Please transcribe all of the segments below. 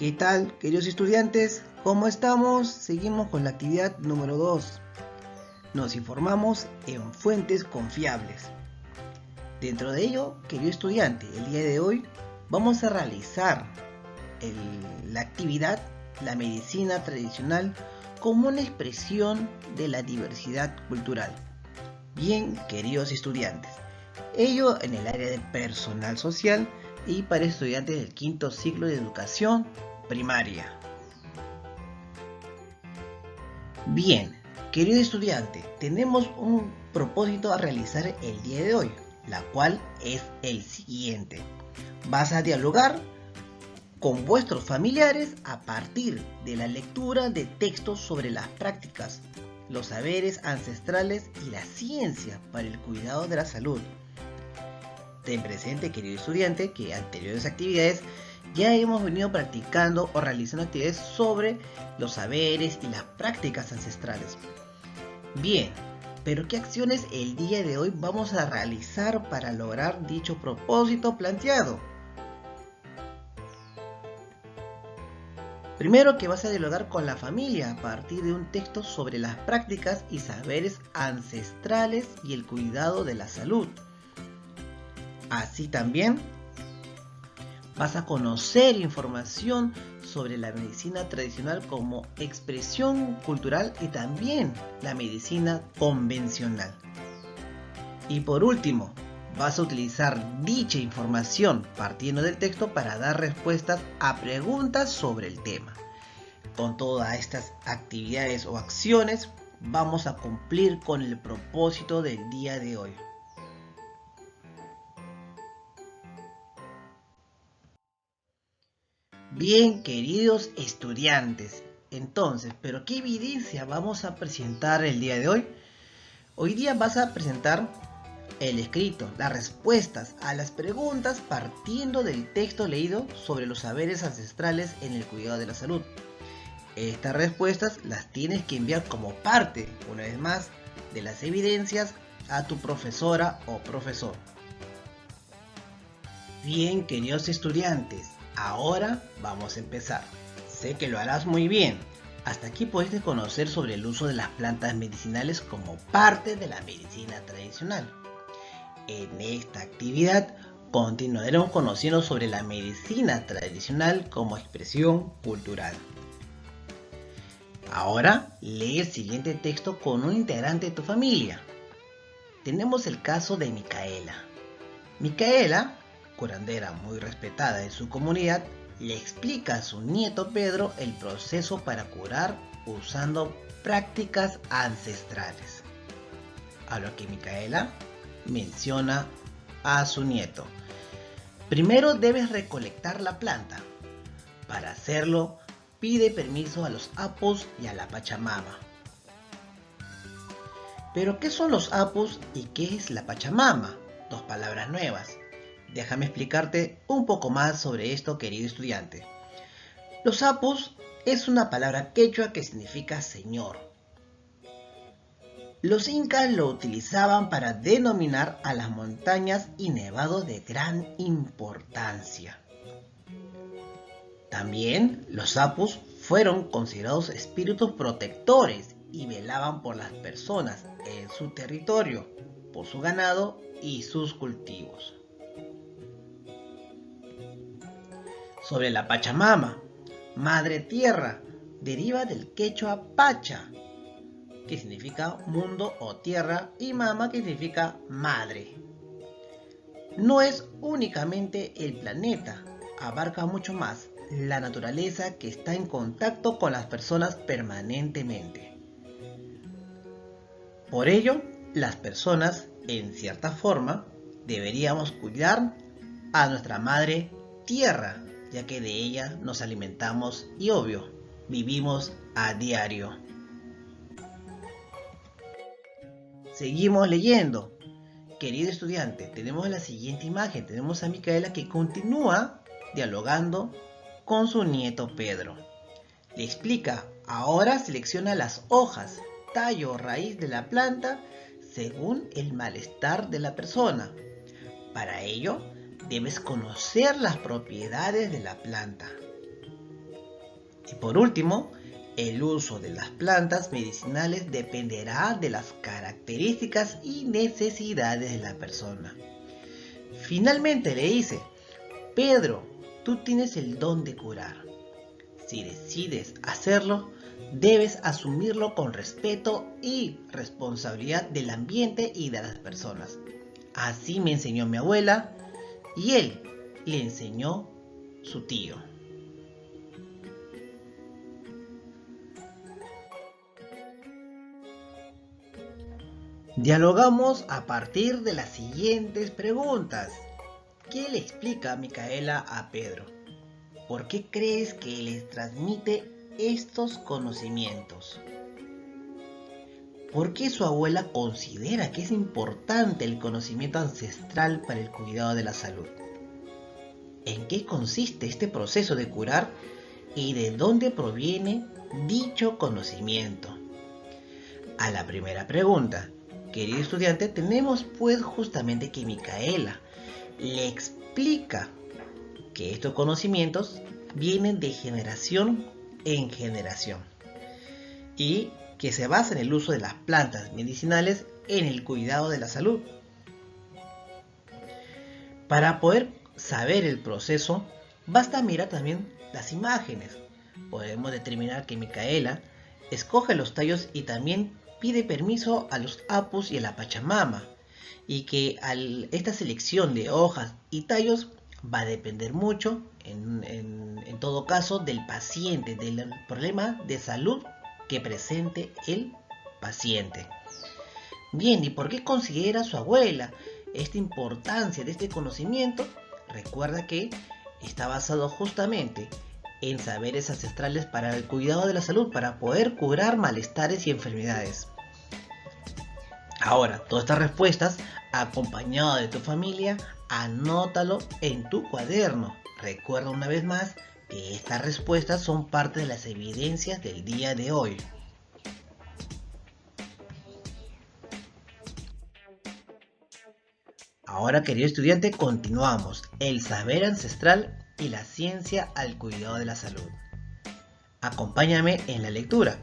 ¿Qué tal, queridos estudiantes? ¿Cómo estamos? Seguimos con la actividad número 2. Nos informamos en fuentes confiables. Dentro de ello, querido estudiante, el día de hoy vamos a realizar la actividad La medicina tradicional como una expresión de la diversidad cultural. Bien, queridos estudiantes, ello en el área de personal social y para estudiantes del quinto ciclo de educación primaria. Bien, querido estudiante, tenemos un propósito a realizar el día de hoy, la cual es el siguiente. Vas a dialogar con vuestros familiares a partir de la lectura de textos sobre las prácticas, los saberes ancestrales y la ciencia para el cuidado de la salud. Ten presente, querido estudiante, que anteriores actividades ya hemos venido practicando o realizando actividades sobre los saberes y las prácticas ancestrales. Bien, pero ¿qué acciones el día de hoy vamos a realizar para lograr dicho propósito planteado? Primero, que vas a dialogar con la familia a partir de un texto sobre las prácticas y saberes ancestrales y el cuidado de la salud. Así también vas a conocer información sobre la medicina tradicional como expresión cultural y también la medicina convencional. Y por último, vas a utilizar dicha información partiendo del texto para dar respuestas a preguntas sobre el tema. Con todas estas actividades o acciones vamos a cumplir con el propósito del día de hoy. Bien, queridos estudiantes, entonces, ¿pero qué evidencia vamos a presentar el día de hoy? Hoy día vas a presentar el escrito, las respuestas a las preguntas partiendo del texto leído sobre los saberes ancestrales en el cuidado de la salud. Estas respuestas las tienes que enviar como parte, una vez más, de las evidencias a tu profesora o profesor. Bien, queridos estudiantes, ahora vamos a empezar. Sé que lo harás muy bien. Hasta aquí pudiste conocer sobre el uso de las plantas medicinales como parte de la medicina tradicional. En esta actividad continuaremos conociendo sobre la medicina tradicional como expresión cultural. Ahora lee el siguiente texto con un integrante de tu familia. Tenemos el caso de Micaela. Micaela, curandera muy respetada en su comunidad, le explica a su nieto Pedro el proceso para curar usando prácticas ancestrales. A lo que Micaela menciona a su nieto: primero debes recolectar la planta. Para hacerlo, pide permiso a los apus y a la Pachamama. ¿Pero qué son los apus y qué es la Pachamama? Dos palabras nuevas. Déjame explicarte un poco más sobre esto, querido estudiante. Los apus es una palabra quechua que significa señor. Los incas lo utilizaban para denominar a las montañas y nevados de gran importancia. También los apus fueron considerados espíritus protectores y velaban por las personas en su territorio, por su ganado y sus cultivos. Sobre la Pachamama, Madre Tierra, deriva del quechua Pacha, que significa mundo o tierra, y Mama, que significa madre. No es únicamente el planeta, abarca mucho más, la naturaleza que está en contacto con las personas permanentemente. Por ello, las personas, en cierta forma, deberíamos cuidar a nuestra madre tierra, ya que de ella nos alimentamos y, obvio, vivimos a diario. Seguimos leyendo. Querido estudiante, tenemos la siguiente imagen. Tenemos a Micaela que continúa dialogando con su nieto Pedro. Le explica: ahora selecciona las hojas, tallo o raíz de la planta según el malestar de la persona. Para ello, debes conocer las propiedades de la planta. Y por último, el uso de las plantas medicinales dependerá de las características y necesidades de la persona. Finalmente le dice: Pedro, tú tienes el don de curar. Si decides hacerlo, debes asumirlo con respeto y responsabilidad del ambiente y de las personas. Así me enseñó mi abuela y él le enseñó su tío. Dialogamos a partir de las siguientes preguntas. ¿Qué le explica Micaela a Pedro? ¿Por qué crees que les transmite estos conocimientos? ¿Por qué su abuela considera que es importante el conocimiento ancestral para el cuidado de la salud? ¿En qué consiste este proceso de curar y de dónde proviene dicho conocimiento? A la primera pregunta, querido estudiante, tenemos pues justamente que Micaela le explica que estos conocimientos vienen de generación en generación y que se basa en el uso de las plantas medicinales en el cuidado de la salud. Para poder saber el proceso, basta mirar también las imágenes. Podemos determinar que Micaela escoge los tallos y también pide permiso a los apus y a la Pachamama, y que esta selección de hojas y tallos va a depender mucho, en todo caso, del paciente, del problema de salud que presente el paciente. Bien, ¿y por qué considera su abuela esta importancia de este conocimiento? Recuerda que está basado justamente en saberes ancestrales para el cuidado de la salud, para poder curar malestares y enfermedades. Ahora, todas estas respuestas, acompañado de tu familia, anótalo en tu cuaderno. Recuerda una vez más que estas respuestas son parte de las evidencias del día de hoy. Ahora, querido estudiante, continuamos. El saber ancestral y la ciencia al cuidado de la salud. Acompáñame en la lectura.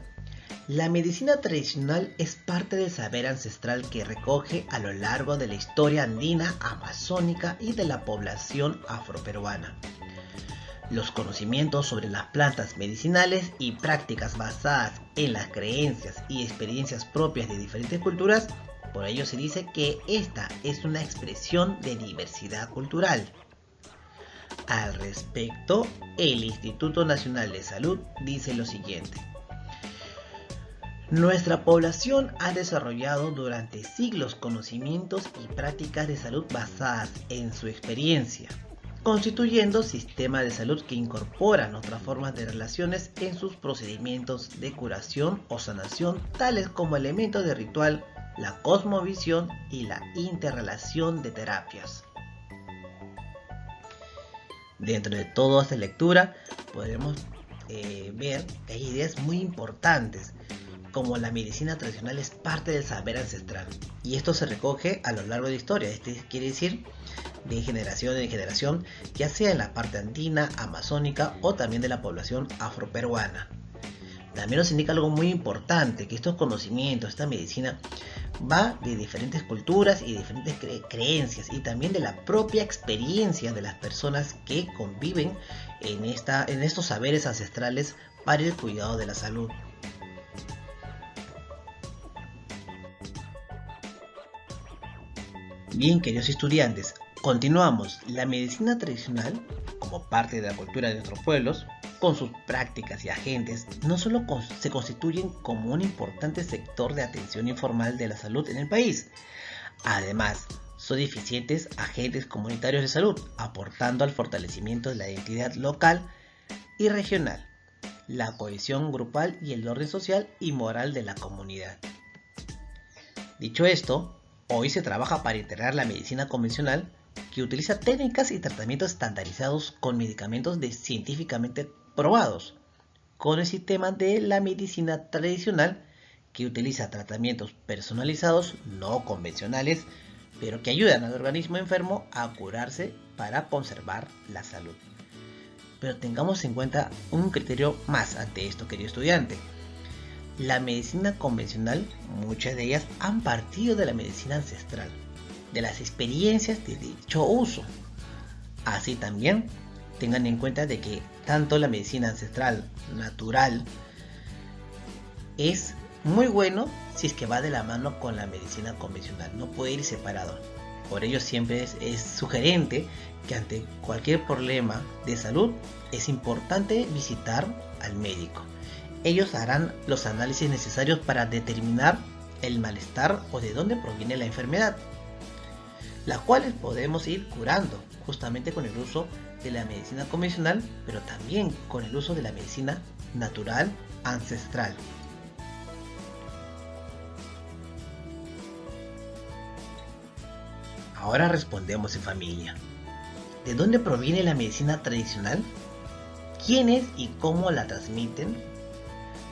La medicina tradicional es parte del saber ancestral que recoge a lo largo de la historia andina, amazónica y de la población afroperuana. Los conocimientos sobre las plantas medicinales y prácticas basadas en las creencias y experiencias propias de diferentes culturas, por ello se dice que esta es una expresión de diversidad cultural. Al respecto, el Instituto Nacional de Salud dice lo siguiente: nuestra población ha desarrollado durante siglos conocimientos y prácticas de salud basadas en su experiencia, constituyendo sistemas de salud que incorporan otras formas de relaciones en sus procedimientos de curación o sanación, tales como elementos de ritual, la cosmovisión y la interrelación de terapias. Dentro de toda esta lectura podemos ver que hay ideas muy importantes, como la medicina tradicional es parte del saber ancestral, y esto se recoge a lo largo de la historia. Quiere decir de generación en generación, ya sea en la parte andina, amazónica o también de la población afroperuana. También nos indica algo muy importante, que estos conocimientos, esta medicina va de diferentes culturas y diferentes creencias, y también de la propia experiencia de las personas que conviven en estos saberes ancestrales para el cuidado de la salud. Bien, queridos estudiantes, continuamos. La medicina tradicional, como parte de la cultura de nuestros pueblos, con sus prácticas y agentes, no solo se constituyen como un importante sector de atención informal de la salud en el país, además son eficientes agentes comunitarios de salud, aportando al fortalecimiento de la identidad local y regional, la cohesión grupal y el orden social y moral de la comunidad. Dicho esto, hoy se trabaja para integrar la medicina convencional, que utiliza técnicas y tratamientos estandarizados con medicamentos científicamente probados, con el sistema de la medicina tradicional, que utiliza tratamientos personalizados no convencionales, pero que ayudan al organismo enfermo a curarse para conservar la salud. Pero tengamos en cuenta un criterio más ante esto, querido estudiante. La medicina convencional, muchas de ellas han partido de la medicina ancestral, de las experiencias de dicho uso. Así también, tengan en cuenta de que tanto la medicina ancestral natural es muy bueno si es que va de la mano con la medicina convencional, no puede ir separado. Por ello siempre es sugerente que ante cualquier problema de salud es importante visitar al médico. Ellos harán los análisis necesarios para determinar el malestar o de dónde proviene la enfermedad, las cuales podemos ir curando justamente con el uso de la medicina convencional, pero también con el uso de la medicina natural ancestral. Ahora respondemos en familia. ¿De dónde proviene la medicina tradicional? ¿Quiénes y cómo la transmiten?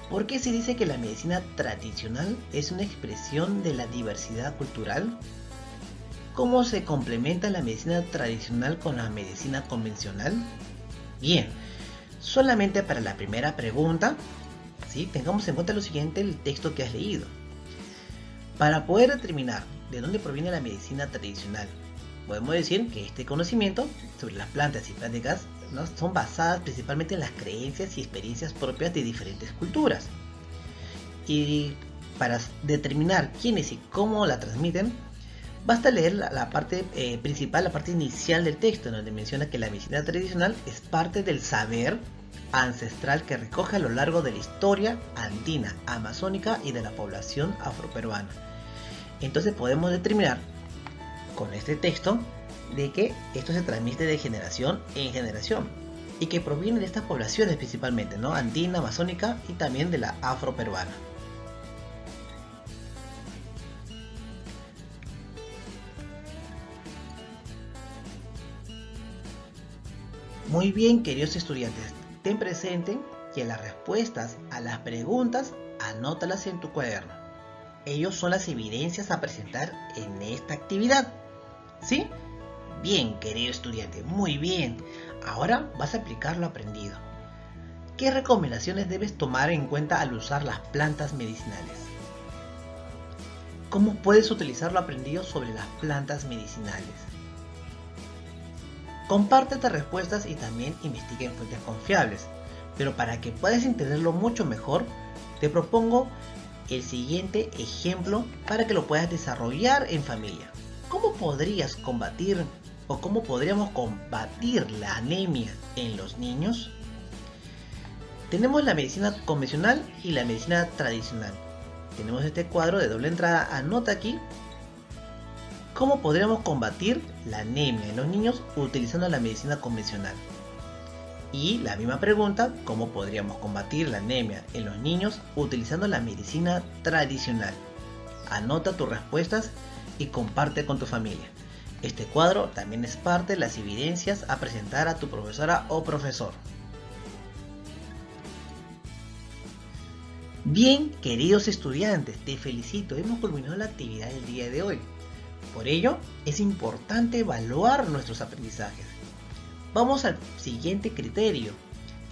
¿Por qué se dice que la medicina tradicional es una expresión de la diversidad cultural? ¿Cómo se complementa la medicina tradicional con la medicina convencional? Bien, solamente para la primera pregunta, ¿sí? Tengamos en cuenta lo siguiente, el texto que has leído. Para poder determinar de dónde proviene la medicina tradicional, podemos decir que este conocimiento sobre las plantas y prácticas, ¿no?, son basadas principalmente en las creencias y experiencias propias de diferentes culturas. Y para determinar quiénes y cómo la transmiten, basta leer la parte principal, la parte inicial del texto, donde menciona que la medicina tradicional es parte del saber ancestral que recoge a lo largo de la historia andina, amazónica y de la población afroperuana. Entonces podemos determinar con este texto de que esto se transmite de generación en generación y que proviene de estas poblaciones principalmente, ¿no?, andina, amazónica y también de la afroperuana. Muy bien, queridos estudiantes, ten presente que las respuestas a las preguntas anótalas en tu cuaderno. Ellos son las evidencias a presentar en esta actividad, ¿sí? Bien, querido estudiante, muy bien. Ahora vas a aplicar lo aprendido. ¿Qué recomendaciones debes tomar en cuenta al usar las plantas medicinales? ¿Cómo puedes utilizar lo aprendido sobre las plantas medicinales? Comparte estas respuestas y también investiga en fuentes confiables. Pero para que puedas entenderlo mucho mejor, te propongo el siguiente ejemplo para que lo puedas desarrollar en familia. ¿Cómo podrías combatir o cómo podríamos combatir la anemia en los niños? Tenemos la medicina convencional y la medicina tradicional. Tenemos este cuadro de doble entrada. Anota aquí cómo podríamos combatir la anemia en los niños utilizando la medicina convencional. Y la misma pregunta, ¿cómo podríamos combatir la anemia en los niños utilizando la medicina tradicional? Anota tus respuestas y comparte con tu familia. Este cuadro también es parte de las evidencias a presentar a tu profesora o profesor. Bien, queridos estudiantes, te felicito, hemos culminado la actividad del día de hoy. Por ello, es importante evaluar nuestros aprendizajes. Vamos al siguiente criterio.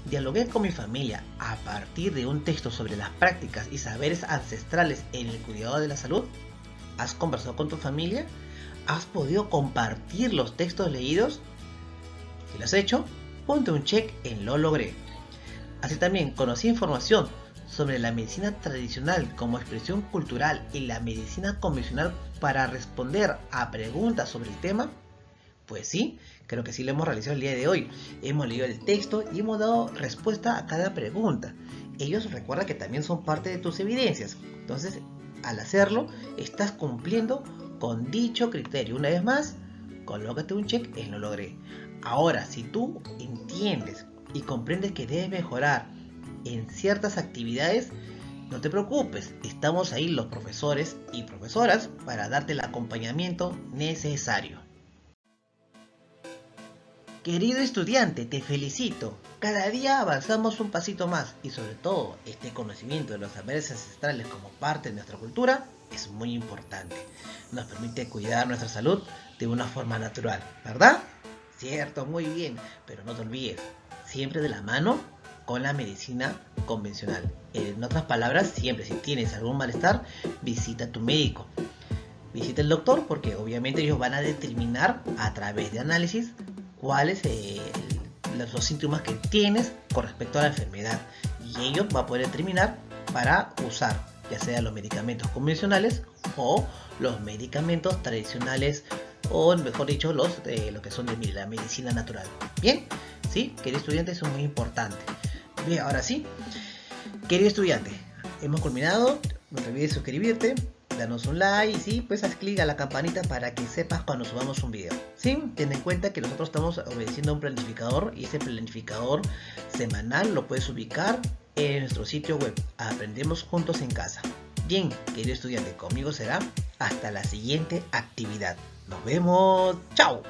Dialogué con mi familia a partir de un texto sobre las prácticas y saberes ancestrales en el cuidado de la salud. ¿Has conversado con tu familia? ¿Has podido compartir los textos leídos? Si lo has hecho, ponte un check en lo logré. Así también conocí información sobre la medicina tradicional como expresión cultural y la medicina convencional para responder a preguntas sobre el tema. Pues sí, creo que sí lo hemos realizado el día de hoy. Hemos leído el texto y hemos dado respuesta a cada pregunta. Ellos, recuerda que también son parte de tus evidencias. Entonces, al hacerlo, estás cumpliendo con dicho criterio. Una vez más, colócate un check en lo logré. Ahora, si tú entiendes y comprendes que debes mejorar en ciertas actividades, no te preocupes, estamos ahí los profesores y profesoras para darte el acompañamiento necesario. Querido estudiante, te felicito. Cada día avanzamos un pasito más y sobre todo este conocimiento de los saberes ancestrales como parte de nuestra cultura es muy importante. Nos permite cuidar nuestra salud de una forma natural, ¿verdad? Cierto, muy bien, pero no te olvides, siempre de la mano con la medicina convencional. En otras palabras, siempre si tienes algún malestar, visita a tu médico. Visita al doctor porque obviamente ellos van a determinar a través de análisis cuáles los síntomas que tienes con respecto a la enfermedad. Y ellos van a poder determinar para usar ya sea los medicamentos convencionales o los medicamentos tradicionales, o mejor dicho lo que son de la medicina natural. Bien, sí, querido estudiante, eso es muy importante. Bien, ahora sí, querido estudiante, hemos culminado. No te olvides suscribirte, danos un like y sí, pues haz clic a la campanita para que sepas cuando subamos un video. ¿Sí? Ten en cuenta que nosotros estamos obedeciendo a un planificador y ese planificador semanal lo puedes ubicar en nuestro sitio web Aprendemos Juntos en Casa. Bien, querido estudiante, conmigo será hasta la siguiente actividad. Nos vemos. ¡Chao!